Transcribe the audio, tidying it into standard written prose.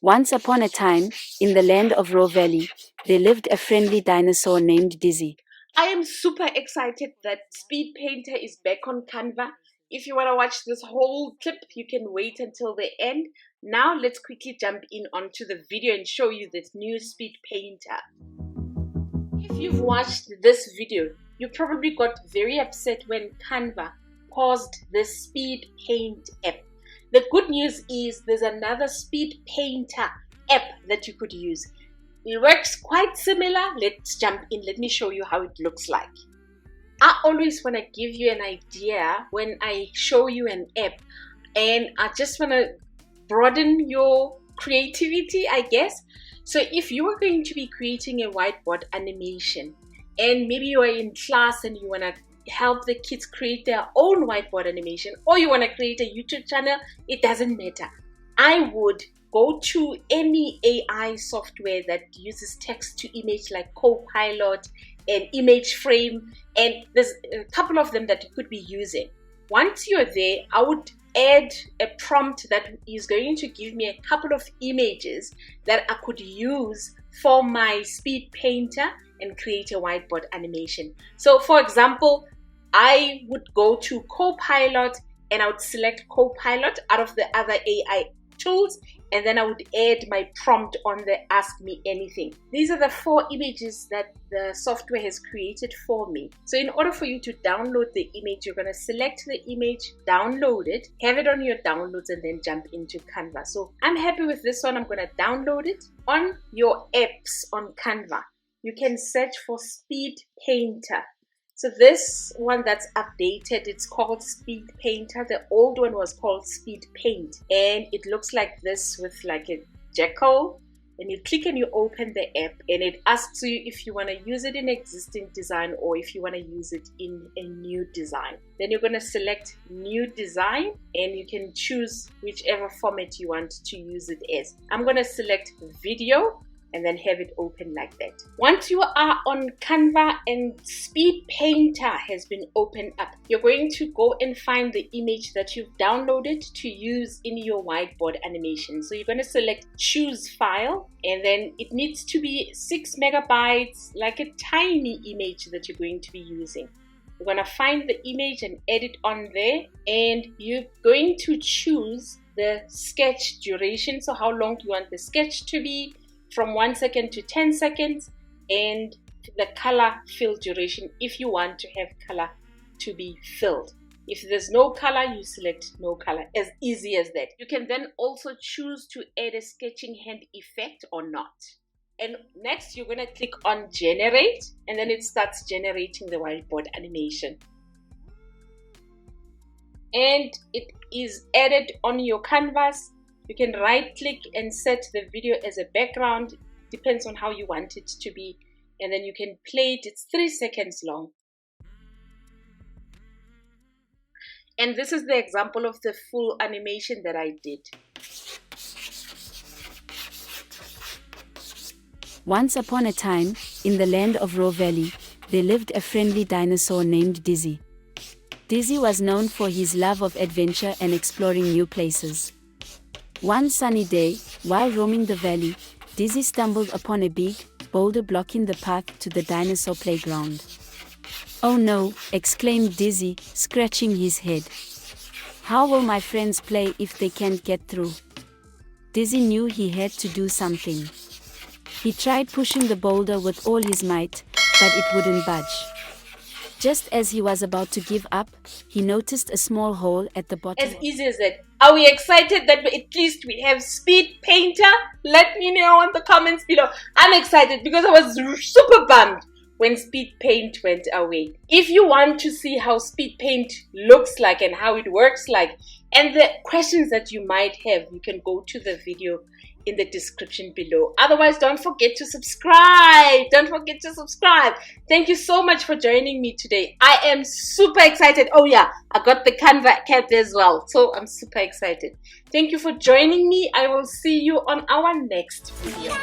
Once upon a time, in the land of Raw Valley, there lived a friendly dinosaur named Dizzy. I am super excited that Speed Painter is back on Canva. If you want to watch this whole clip, you can wait until the end. Now let's quickly jump in onto the video and show you this new Speed Painter. If you've watched this video, you probably got very upset when Canva paused the Speed Paint app. The good news is there's another Speed Painter app that you could use. It works quite similar. Let's jump in. Let me show you how it looks like. I always want to give you an idea when I show you an app, and I just want to broaden your creativity, I guess. So if you are going to be creating a whiteboard animation, and maybe you are in class and you want to help the kids create their own whiteboard animation, or you want to create a YouTube channel, it doesn't matter. I would go to any AI software that uses text to image like Copilot and Image Frame, and there's a couple of them that you could be using. Once you're there, I would add a prompt that is going to give me a couple of images that I could use for my Speed Painter and create a whiteboard animation. So for example, I would go to Copilot and I would select Copilot out of the other AI tools, and then I would add my prompt on the Ask Me Anything. These are the 4 images that the software has created for me. So in order for you to download the image, you're going to select the image, download it, have it on your downloads, and then jump into Canva. So I'm happy with this one. I'm going to download it. On your apps on Canva, you can search for Speed Painter. So this one that's updated, it's called Speed Painter. The old one was called Speed Paint, and it looks like this with like a jackal. And you click and you open the app, and it asks you if you want to use it in existing design or if you want to use it in a new design. Then you're going to select new design, and you can choose whichever format you want to use it as. I'm going to select video and then have it open like that. Once you are on Canva and Speed Painter has been opened up, you're going to go and find the image that you've downloaded to use in your whiteboard animation. So you're going to select choose file, and then it needs to be 6 megabytes, like a tiny image that you're going to be using. You're going to find the image and add it on there, and you're going to choose the sketch duration. So how long do you want the sketch to be? From 1 second to 10 seconds, and the color fill duration if you want to have color to be filled. If there's no color, you select no color. As easy as that. You can then also choose to add a sketching hand effect or not. And next you're going to click on generate, and then it starts generating the whiteboard animation. And it is added on your canvas. You can right click and set the video as a background, depends on how you want it to be, and then you can play it. It's 3 seconds long. And this is the example of the full animation that I did. Once upon a time, in the land of Raw Valley, there lived a friendly dinosaur named Dizzy. Dizzy was known for his love of adventure and exploring new places. One sunny day, while roaming the valley, Dizzy stumbled upon a big boulder blocking the path to the dinosaur playground. "Oh no," exclaimed Dizzy, scratching his head. "How will my friends play if they can't get through?" Dizzy knew he had to do something. He tried pushing the boulder with all his might, but it wouldn't budge. Just as he was about to give up, he noticed a small hole at the bottom. As easy as that. Are we excited that at least we have Speed Painter? Let me know in the comments below. I'm excited because I was super bummed when Speed Paint went away. If you want to see how Speed Paint looks like and how it works like, and the questions that you might have, you can go to the video in the description below. Otherwise, don't forget to subscribe. Don't forget to subscribe. Thank you so much for joining me today. I am super excited. Oh yeah, I got the Canva cat as well. So I'm super excited. Thank you for joining me. I will see you on our next video.